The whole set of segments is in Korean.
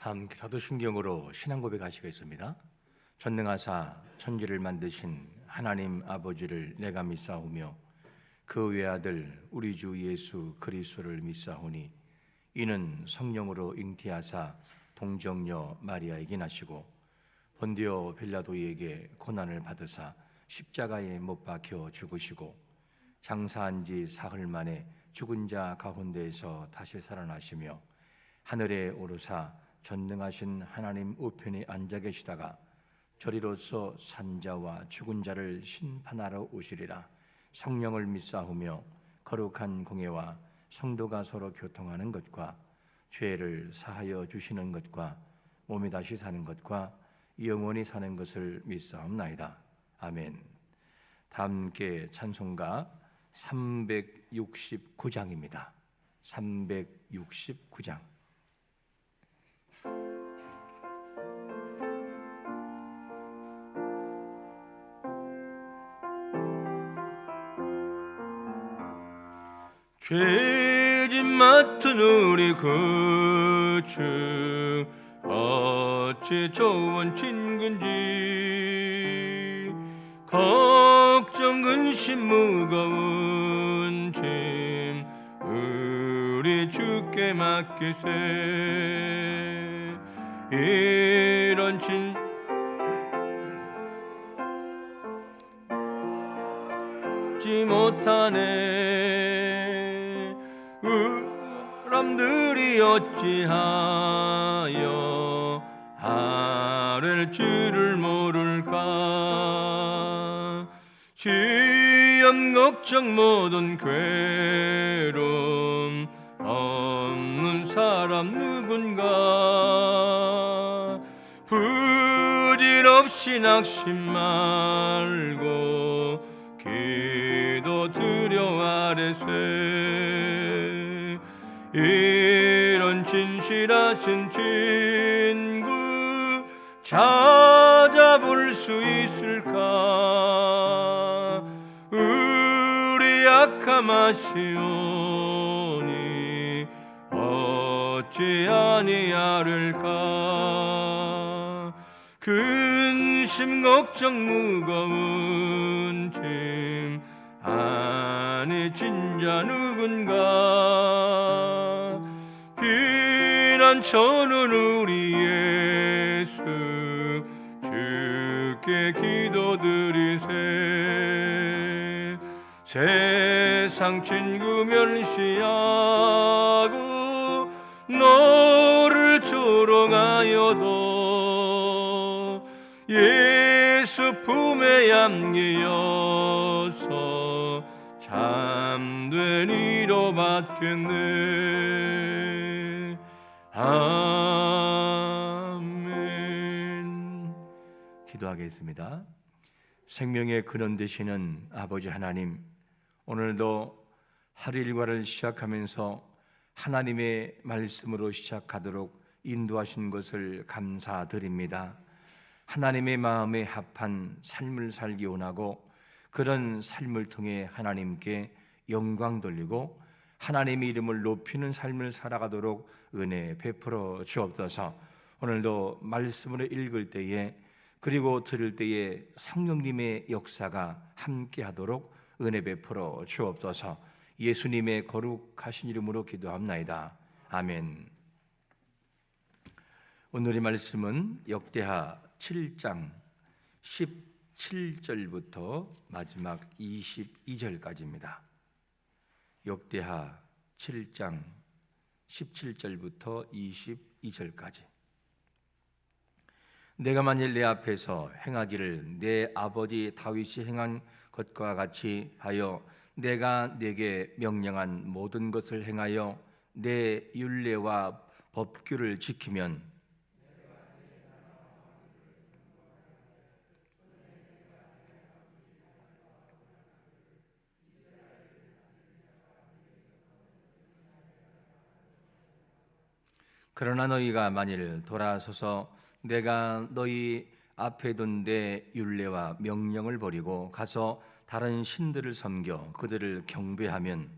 다음 사도신경으로 신앙 고백하시겠습니다. 전능하사 천지를 만드신 하나님 아버지를 내가 믿사오며 그 외아들 우리 주 예수 그리스도를 믿사오니 이는 성령으로 잉태하사 동정녀 마리아에게 나시고 본디오 빌라도에게 고난을 받으사 십자가에 못 박혀 죽으시고 장사한 지 사흘 만에 죽은 자 가운데에서 다시 살아나시며 하늘에 오르사 전능하신 하나님 우편에 앉아 계시다가 저리로서 산자와 죽은 자를 심판하러 오시리라. 성령을 믿사오며 거룩한 공예와 성도가 서로 교통하는 것과 죄를 사하여 주시는 것과 몸이 다시 사는 것과 영원히 사는 것을 믿사옵나이다. 아멘. 다 함께 찬송가 369장입니다. 369장. 죄짐 맡은 우리 구주 어찌 좋은 친근지 걱정 근심 무거운 짐 우리 주께 맡기세. 이런 짐지 못하네. 사람들이 어찌하여 아랠 줄을 모를까. 시험 걱정 모든 괴로움 없는 사람 누군가. 부질없이 낙심 말고 기도 드려 아뢰세. 이런 진실하신 친구 찾아볼 수 있을까. 우리 약함 아시오니 어찌 아니하릴까. 근심 걱정 무거운 짐 아니 진자 누군가. 피난처는 우리 예수 주께 기도드리세. 세상 친구 멸시하고 너를 조롱하여도 예수 품에 안기어서 참된 위로 받겠네. 아멘. 기도하겠습니다. 생명의 근원 되시는 아버지 하나님, 오늘도 하루 일과를 시작하면서 하나님의 말씀으로 시작하도록 인도하신 것을 감사드립니다. 하나님의 마음에 합한 삶을 살기 원하고 그런 삶을 통해 하나님께 영광 돌리고 하나님의 이름을 높이는 삶을 살아가도록 은혜 베풀어 주옵소서. 오늘도 말씀을 읽을 때에 그리고 들을 때에 성령님의 역사가 함께하도록 은혜 베풀어 주옵소서. 예수님의 거룩하신 이름으로 기도합나이다. 아멘. 오늘의 말씀은 역대하 7장 17절부터 마지막 22절까지입니다. 역대하 7장 17절부터 22절까지. 내가 만일 내 앞에서 행하기를 내 아버지 다윗이 행한 것과 같이 하여 내가 네게 명령한 모든 것을 행하여 내 율례와 법규를 지키면 그러나 너희가 만일 돌아서서 내가 너희 앞에 둔 내 율례와 명령을 버리고 가서 다른 신들을 섬겨 그들을 경배하면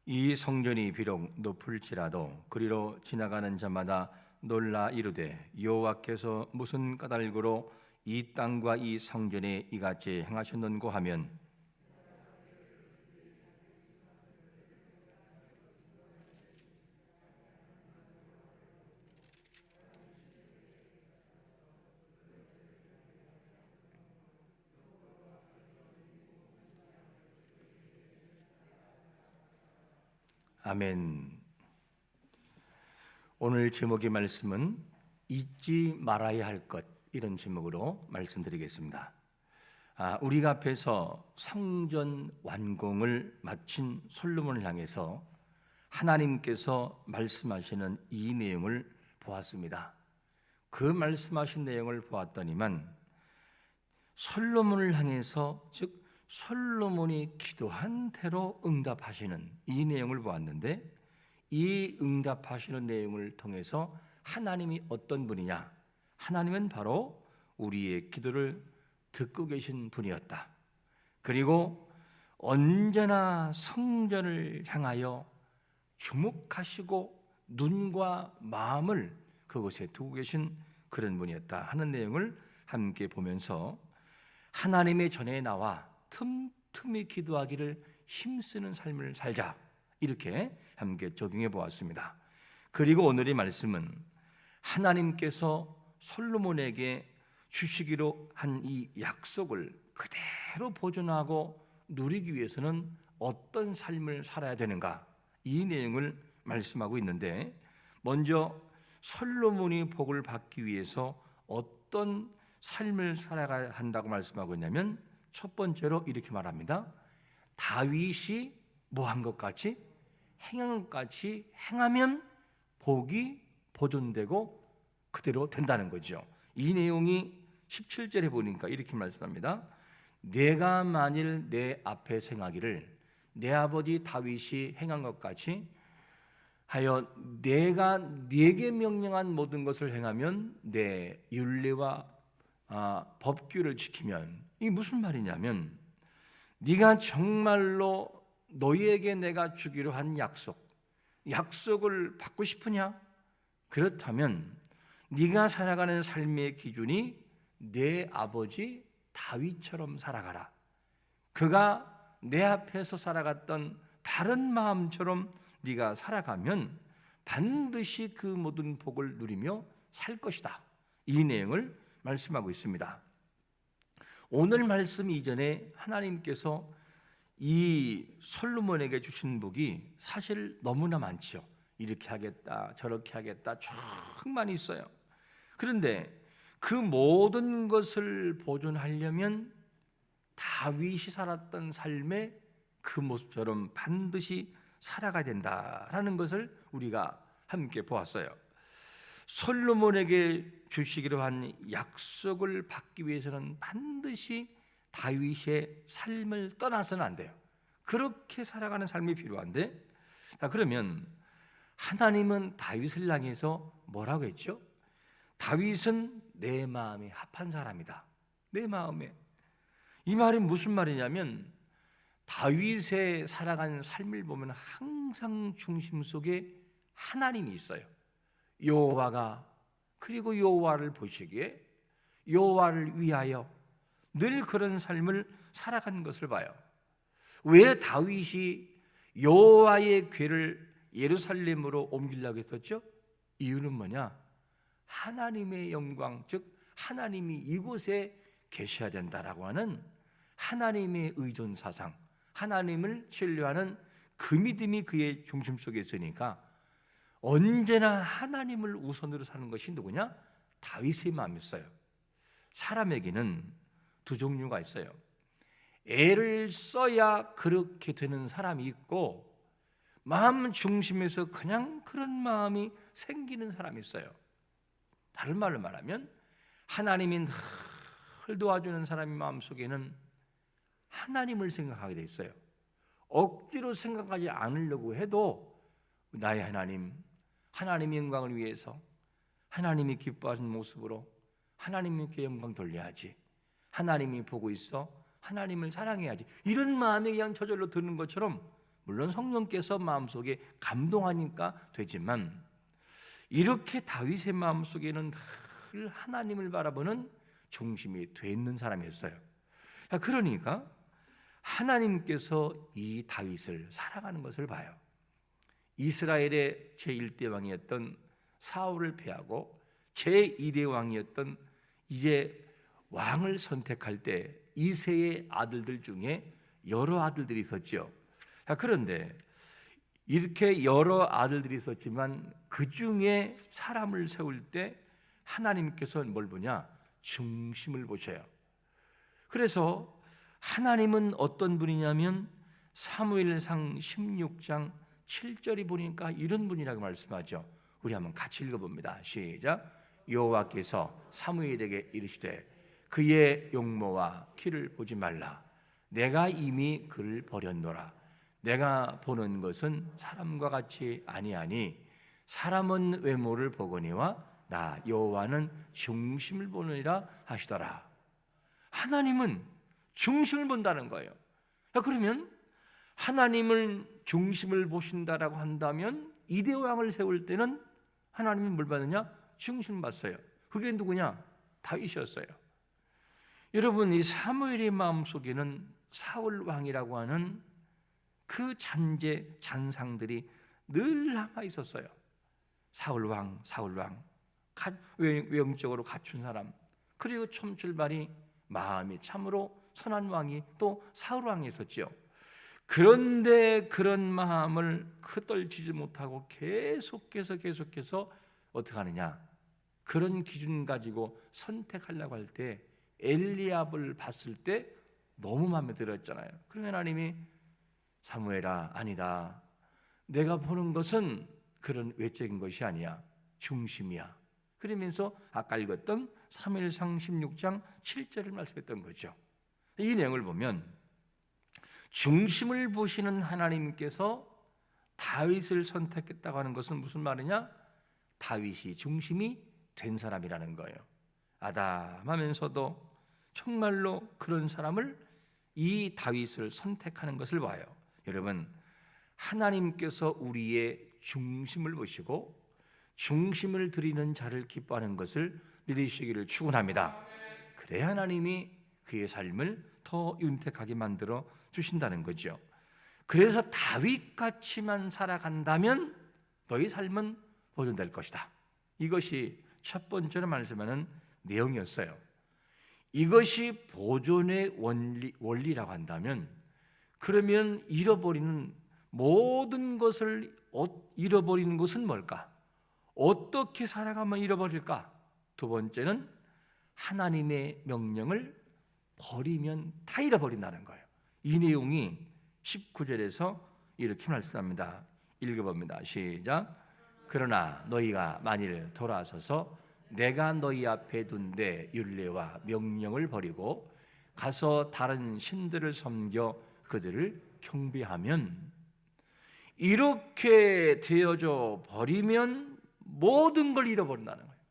이 성전이 비록 높을지라도 그리로 지나가는 자마다 놀라 이르되 여호와께서 무슨 까닭으로 이 땅과 이 성전에 이같이 행하셨는고 하면 아멘. 오늘 제목의 말씀은 잊지 말아야 할 것, 이런 제목으로 말씀드리겠습니다. 우리가 앞에서 성전 완공을 마친 솔로몬을 향해서 하나님께서 말씀하시는 이 내용을 보았습니다. 그 말씀하신 내용을 보았더니만 솔로몬을 향해서, 즉 솔로몬이 기도한 대로 응답하시는 이 내용을 보았는데, 이 응답하시는 내용을 통해서 하나님이 어떤 분이냐? 하나님은 바로 우리의 기도를 듣고 계신 분이었다. 그리고 언제나 성전을 향하여 주목하시고 눈과 마음을 그곳에 두고 계신 그런 분이었다 하는 내용을 함께 보면서 하나님의 전에 나와 틈틈이 기도하기를 힘쓰는 삶을 살자, 이렇게 함께 적용해 보았습니다. 그리고 오늘의 말씀은 하나님께서 솔로몬에게 주시기로 한 이 약속을 그대로 보존하고 누리기 위해서는 어떤 삶을 살아야 되는가, 이 내용을 말씀하고 있는데, 먼저 솔로몬이 복을 받기 위해서 어떤 삶을 살아가야 한다고 말씀하고 있냐면, 첫 번째로 이렇게 말합니다. 다윗이 뭐 한 것 같이, 행한 것 같이 행하면 복이 보존되고 그대로 된다는 거죠. 이 내용이 17절에 보니까 이렇게 말씀합니다. 내가 만일 내 앞에 행하기를 내 아버지 다윗이 행한 것 같이 하여 내가 네게 명령한 모든 것을 행하면 내 율례와 법규를 지키면, 이게 무슨 말이냐면, 네가 정말로 너희에게 내가 주기로 한 약속을 받고 싶으냐? 그렇다면 네가 살아가는 삶의 기준이 내 아버지 다윗처럼 살아가라. 그가 내 앞에서 살아갔던 바른 마음처럼 네가 살아가면 반드시 그 모든 복을 누리며 살 것이다. 이 내용을 말씀하고 있습니다. 오늘 말씀 이전에 하나님께서 이 솔로몬에게 주신 복이 사실 너무나 많죠. 이렇게 하겠다, 저렇게 하겠다, 쭉 많이 있어요. 그런데 그 모든 것을 보존하려면 다윗이 살았던 삶의 그 모습처럼 반드시 살아가야 된다라는 것을 우리가 함께 보았어요. 솔로몬에게 주시기로 한 약속을 받기 위해서는 반드시 다윗의 삶을 떠나서는 안 돼요. 그렇게 살아가는 삶이 필요한데, 그러면 하나님은 다윗을 향해서 뭐라고 했죠? 다윗은 내 마음에 합한 사람이다. 내 마음에. 이 말이 무슨 말이냐면, 다윗의 살아가는 삶을 보면 항상 중심 속에 하나님이 있어요. 여호와가, 그리고 여호와를 보시기에 여호와를 위하여 늘 그런 삶을 살아가는 것을 봐요. 왜 다윗이 여호와의 궤를 예루살렘으로 옮기려고 했었죠? 이유는 뭐냐? 하나님의 영광, 즉 하나님이 이곳에 계셔야 된다라고 하는 하나님의 의존 사상, 하나님을 신뢰하는 그 믿음이 그의 중심 속에 있으니까 언제나 하나님을 우선으로 사는 것이 누구냐? 다윗의 마음이었어요. 사람에게는 두 종류가 있어요. 애를 써야 그렇게 되는 사람이 있고, 마음 중심에서 그냥 그런 마음이 생기는 사람이 있어요. 다른 말로 말하면 하나님이 늘 도와주는 사람의 마음속에는 하나님을 생각하게 돼 있어요. 억지로 생각하지 않으려고 해도 나의 하나님, 하나님의 영광을 위해서 하나님이 기뻐하는 모습으로 하나님께 영광 돌려야지, 하나님이 보고 있어 하나님을 사랑해야지, 이런 마음이 그냥 저절로 드는 것처럼, 물론 성령께서 마음속에 감동하니까 되지만, 이렇게 다윗의 마음속에는 늘 하나님을 바라보는 중심이 돼 있는 사람이었어요. 그러니까 하나님께서 이 다윗을 사랑하는 것을 봐요. 이스라엘의 제1대 왕이었던 사울을 패하고 제2대 왕이었던 이제 왕을 선택할 때 이새의 아들들 중에 여러 아들들이 있었죠. 그런데 이렇게 여러 아들들이 있었지만 그 중에 사람을 세울 때 하나님께서 뭘 보냐? 중심을 보셔요. 그래서 하나님은 어떤 분이냐면 사무엘상 16장 7절이 보니까 이런 분이라고 말씀하죠. 우리 한번 같이 읽어봅니다. 시작. 여호와께서 사무엘에게 이르시되 그의 용모와 키를 보지 말라. 내가 이미 그를 버렸노라. 내가 보는 것은 사람과 같이 아니하니 사람은 외모를 보거니와 나 여호와는 중심을 보느니라 하시더라. 하나님은 중심을 본다는 거예요. 그러면 하나님을 중심을 보신다라고 한다면 이대 왕을 세울 때는 하나님이 뭘 받느냐? 중심을 봤어요. 그게 누구냐? 다윗이었어요. 여러분, 이 사무엘의 마음속에는 사울 왕이라고 하는 그 잔상들이 늘 남아 있었어요. 사울 왕, 외형적으로 갖춘 사람, 그리고 참 출발이 마음이 참으로 선한 왕이 또 사울 왕이 있었죠. 그런데 그런 마음을 끄떨치지 못하고 계속해서 어떻게 하느냐? 그런 기준 가지고 선택하려고 할 때 엘리압을 봤을 때 너무 마음에 들었잖아요. 그러면 하나님이 사무엘아, 아니다. 내가 보는 것은 그런 외적인 것이 아니야. 중심이야. 그러면서 아까 읽었던 사무엘상 16장 7절을 말씀했던 거죠. 이 내용을 보면 중심을 보시는 하나님께서 다윗을 선택했다고 하는 것은 무슨 말이냐? 다윗이 중심이 된 사람이라는 거예요. 아담하면서도 정말로 그런 사람을, 이 다윗을 선택하는 것을 봐요. 여러분, 하나님께서 우리의 중심을 보시고 중심을 드리는 자를 기뻐하는 것을 믿으시기를 축원합니다. 그래야 하나님이 그의 삶을 더 윤택하게 만들어 주신다는 거죠. 그래서 다윗같이만 살아간다면 너희 삶은 보존될 것이다. 이것이 첫 번째로 말씀하는 내용이었어요. 이것이 보존의 원리라고 한다면, 그러면 잃어버리는 모든 것을 잃어버리는 것은 뭘까? 어떻게 살아가면 잃어버릴까? 두 번째는 하나님의 명령을 버리면 다 잃어버린다는 거예요. 이 내용이 19절에서 이렇게 말씀합니다. 읽어봅니다. 시작. 그러나 너희가 만일 돌아서서 내가 너희 앞에 둔 내 율례와 명령을 버리고 가서 다른 신들을 섬겨 그들을 경배하면, 이렇게 되어져 버리면 모든 걸 잃어버린다는 거예요.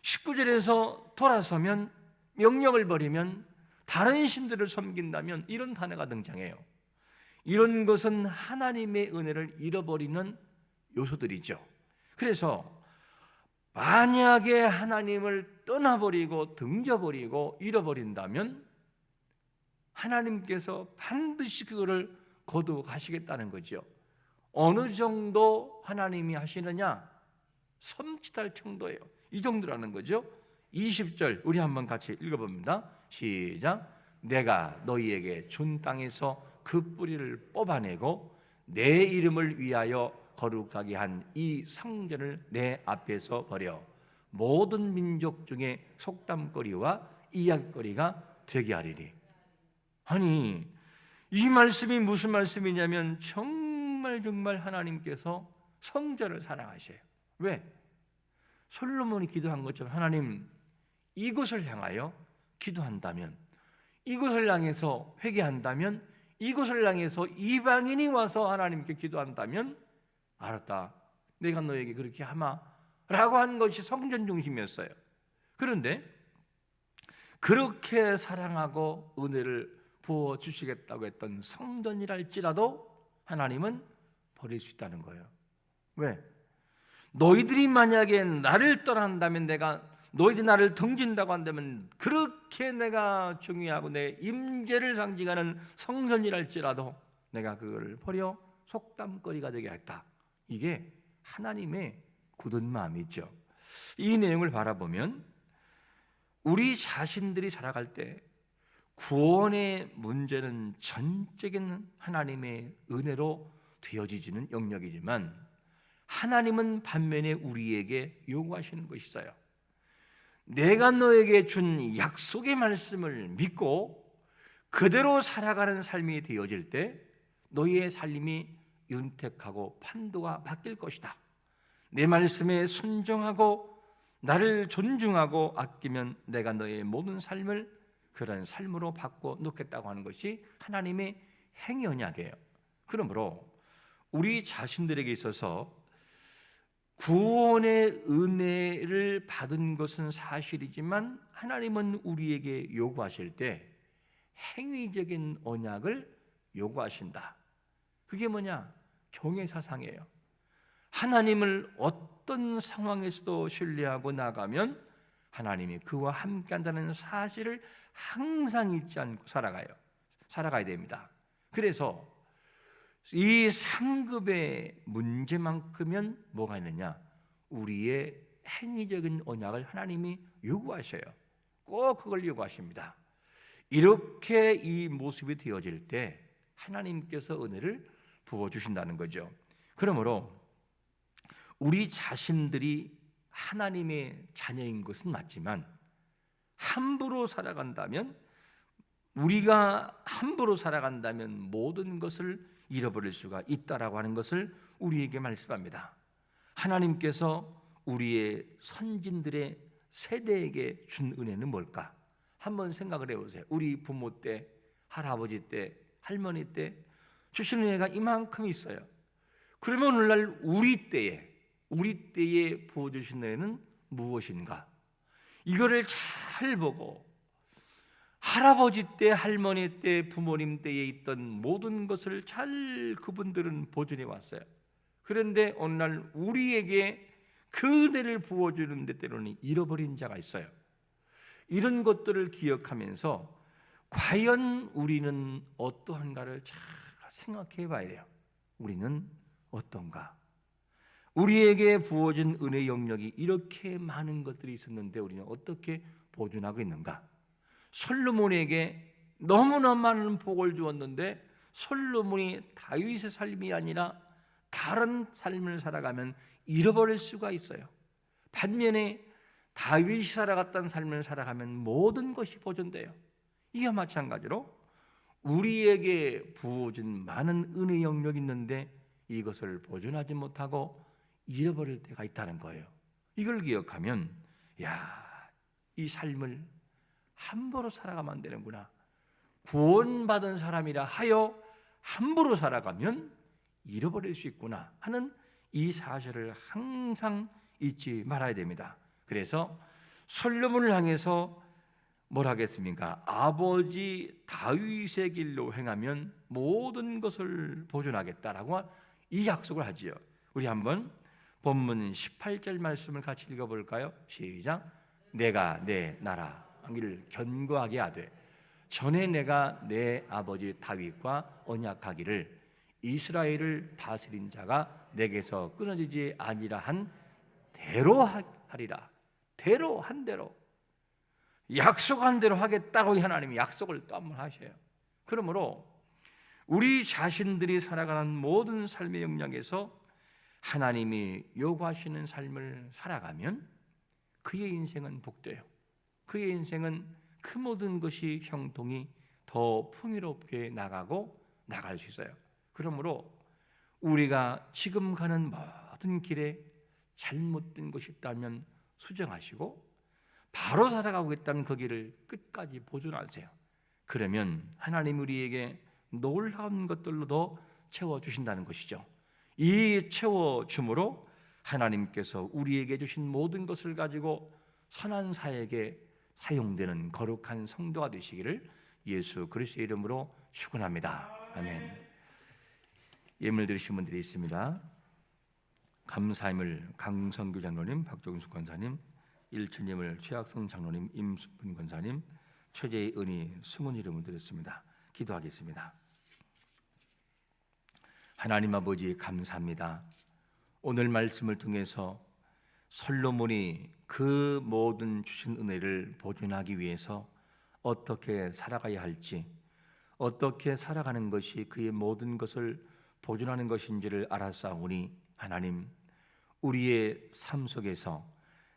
19절에서 돌아서면, 명령을 버리면, 다른 신들을 섬긴다면, 이런 단어가 등장해요. 이런 것은 하나님의 은혜를 잃어버리는 요소들이죠. 그래서 만약에 하나님을 떠나버리고 등져버리고 잃어버린다면 하나님께서 반드시 그거를 거두어 가시겠다는 거죠. 어느 정도 하나님이 하시느냐? 섬찟할 정도예요. 이 정도라는 거죠. 20절 우리 한번 같이 읽어봅니다. 시작. 내가 너희에게 준 땅에서 그 뿌리를 뽑아내고 내 이름을 위하여 거룩하게 한 이 성전을 내 앞에서 버려 모든 민족 중에 속담거리와 이야기거리가 되게 하리니. 아니, 이 말씀이 무슨 말씀이냐면 정말 하나님께서 성전을 사랑하셔요. 왜? 솔로몬이 기도한 것처럼 하나님, 이곳을 향하여 기도한다면, 이곳을 향해서 회개한다면, 이곳을 향해서 이방인이 와서 하나님께 기도한다면 알았다, 내가 너에게 그렇게 하마 라고 한 것이 성전 중심이었어요. 그런데 그렇게 사랑하고 은혜를 부어주시겠다고 했던 성전이랄지라도 하나님은 버릴 수 있다는 거예요. 왜? 너희들이 만약에 나를 떠난다면, 너희들이 나를 등진다고 한다면, 그렇게 내가 중요하고 내 임재를 상징하는 성전이랄지라도 내가 그걸 버려 속담거리가 되게 했다. 이게 하나님의 굳은 마음이죠. 이 내용을 바라보면 우리 자신들이 살아갈 때 구원의 문제는 전적인 하나님의 은혜로 되어지는 영역이지만, 하나님은 반면에 우리에게 요구하시는 것이 있어요. 내가 너에게 준 약속의 말씀을 믿고 그대로 살아가는 삶이 되어질 때 너희의 삶이 윤택하고 판도가 바뀔 것이다. 내 말씀에 순종하고 나를 존중하고 아끼면 내가 너의 모든 삶을 그런 삶으로 바꿔 놓겠다고 하는 것이 하나님의 행위 언약이에요. 그러므로 우리 자신들에게 있어서 구원의 은혜를 받은 것은 사실이지만, 하나님은 우리에게 요구하실 때 행위적인 언약을 요구하신다. 그게 뭐냐? 경외사상이에요. 하나님을 어떤 상황에서도 신뢰하고 나가면 하나님이 그와 함께한다는 사실을 항상 잊지 않고 살아가야 됩니다. 그래서 이 상급의 문제만큼은 뭐가 있느냐? 우리의 행위적인 언약을 하나님이 요구하셔요. 꼭 그걸 요구하십니다. 이렇게 이 모습이 되어질 때 하나님께서 은혜를 부어주신다는 거죠. 그러므로 우리 자신들이 하나님의 자녀인 것은 맞지만, 우리가 함부로 살아간다면 모든 것을 잃어버릴 수가 있다라고 하는 것을 우리에게 말씀합니다. 하나님께서 우리의 선진들의 세대에게 준 은혜는 뭘까? 한번 생각을 해보세요. 우리 부모 때, 할아버지 때, 할머니 때 주신 은혜가 이만큼 있어요. 그러면 오늘날 우리 때에 부어주신 은혜는 무엇인가? 이거를 잘 보고 할아버지 때, 할머니 때, 부모님 때에 있던 모든 것을 잘 그분들은 보존해 왔어요. 그런데 오늘날 우리에게 그 은혜를 부어주는 데 때로는 잃어버린 자가 있어요. 이런 것들을 기억하면서 과연 우리는 어떠한가를 잘 생각해 봐야 돼요. 우리는 어떤가? 우리에게 부어진 은혜 영역이 이렇게 많은 것들이 있었는데 우리는 어떻게 보존하고 있는가? 솔로몬에게 너무나 많은 복을 주었는데 솔로몬이 다윗의 삶이 아니라 다른 삶을 살아가면 잃어버릴 수가 있어요. 반면에 다윗이 살아갔던 삶을 살아가면 모든 것이 보존돼요. 이와 마찬가지로 우리에게 부어진 많은 은혜 영역이 있는데 이것을 보존하지 못하고 잃어버릴 때가 있다는 거예요. 이걸 기억하면 이 삶을 함부로 살아가면 안 되는구나. 구원받은 사람이라 하여 함부로 살아가면 잃어버릴 수 있구나 하는 이 사실을 항상 잊지 말아야 됩니다. 그래서 솔로몬을 향해서 뭘 하겠습니까? 아버지 다윗의 길로 행하면 모든 것을 보존하겠다라고 이 약속을 하지요. 우리 한번 본문 18절 말씀을 같이 읽어볼까요? 시작. 내가 내 나라 를 견고하게 하되 전에 내가 내 아버지 다윗과 언약하기를 이스라엘을 다스린 자가 내게서 끊어지지 아니라 한 대로 하리라. 대로 한 대로, 약속한 대로 하겠다고 하나님이 약속을 또 한번 하셔요. 그러므로 우리 자신들이 살아가는 모든 삶의 영역에서 하나님이 요구하시는 삶을 살아가면 그의 인생은 복돼요. 그의 인생은 그 모든 것이 형통이 더 풍요롭게 나갈 수 있어요. 그러므로 우리가 지금 가는 모든 길에 잘못된 것이 있다면 수정하시고 바로 살아가고 있다면 그 길을 끝까지 보존하세요. 그러면 하나님 우리에게 놀라운 것들로 더 채워주신다는 것이죠. 이 채워줌으로 하나님께서 우리에게 주신 모든 것을 가지고 선한 사역에 사용되는 거룩한 성도가 되시기를 예수 그리스도의 이름으로 축원합니다. 아멘. 예물 드리신 분들이 있습니다. 감사임을 강성규 장로님, 박종숙 권사님, 일천임을 최학성 장로님, 임수분 권사님, 최재희 은희 승훈 이름을 드렸습니다. 기도하겠습니다. 하나님 아버지 감사합니다. 오늘 말씀을 통해서 솔로몬이 그 모든 주신 은혜를 보존하기 위해서 어떻게 살아가야 할지, 어떻게 살아가는 것이 그의 모든 것을 보존하는 것인지를 알았사오니 하나님, 우리의 삶 속에서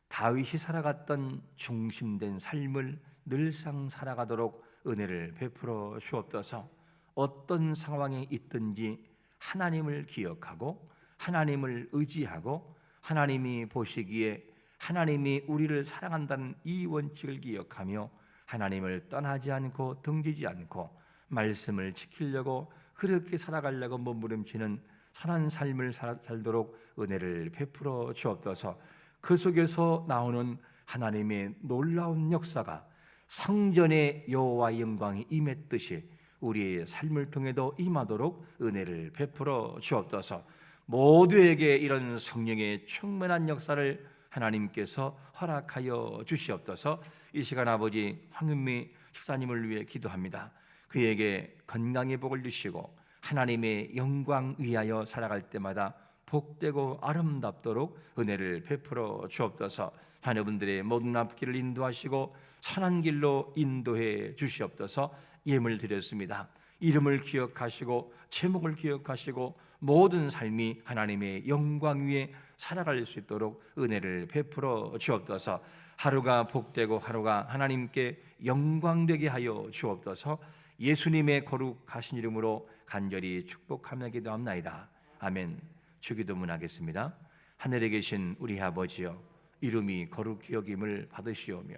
다윗이 살아갔던 중심된 삶을 늘상 살아가도록 은혜를 베풀어 주옵소서. 어떤 상황에 있든지 하나님을 기억하고 하나님을 의지하고 하나님이 보시기에 하나님이 우리를 사랑한다는 이 원칙을 기억하며 하나님을 떠나지 않고 등지지 않고 말씀을 지키려고 그렇게 살아가려고 몸부림치는 선한 삶을 살도록 은혜를 베풀어 주옵소서. 그 속에서 나오는 하나님의 놀라운 역사가 성전의 여호와의 영광이 임했듯이 우리의 삶을 통해도 임하도록 은혜를 베풀어 주옵소서. 모두에게 이런 성령의 충만한 역사를 하나님께서 허락하여 주시옵소서. 이 시간 아버지 황은미 집사님을 위해 기도합니다. 그에게 건강의 복을 주시고 하나님의 영광 위하여 살아갈 때마다 복되고 아름답도록 은혜를 베풀어 주옵소서. 자녀분들의 모든 앞길을 인도하시고 선한 길로 인도해 주시옵소서. 예물 드렸습니다. 이름을 기억하시고 제목을 기억하시고 모든 삶이 하나님의 영광 위에 살아갈 수 있도록 은혜를 베풀어 주옵소서. 하루가 복되고 하루가 하나님께 영광되게 하여 주옵소서. 예수님의 거룩하신 이름으로 간절히 축복하며 기도합나이다. 아멘. 주기도문 하겠습니다. 하늘에 계신 우리 아버지여, 이름이 거룩히 여김을 받으시오며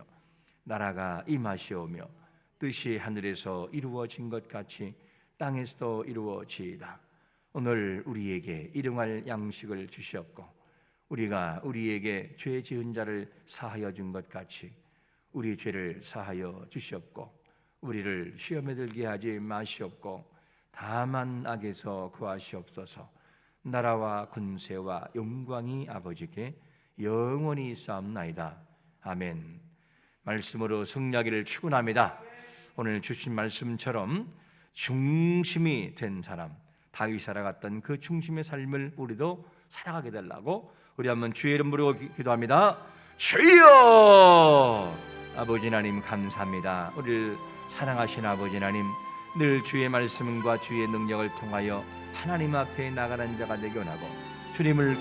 나라가 임하시오며 뜻이 하늘에서 이루어진 것 같이 땅에서도 이루어지이다. 오늘 우리에게 일용할 양식을 주시옵고 우리가 우리에게 죄 지은 자를 사하여 준 것 같이 우리 죄를 사하여 주시옵고 우리를 시험에 들게 하지 마시옵고 다만 악에서 구하시옵소서. 나라와 권세와 영광이 아버지께 영원히 있사옵나이다. 아멘. 말씀으로 승리하기를 축원합니다. 오늘 주신 말씀처럼 중심이 된 사람, 다윗이 살아갔던 그 중심의 삶을 우리도 살아가게 되려고 우리 한번 주의 이름 부르고 기도합니다. 주여! 아버지 하나님 감사합니다. 우리를 사랑하신 아버지 하나님, 늘 주의 말씀과 주의 능력을 통하여 하나님 앞에 나가는 자가 되게 원하고 주님을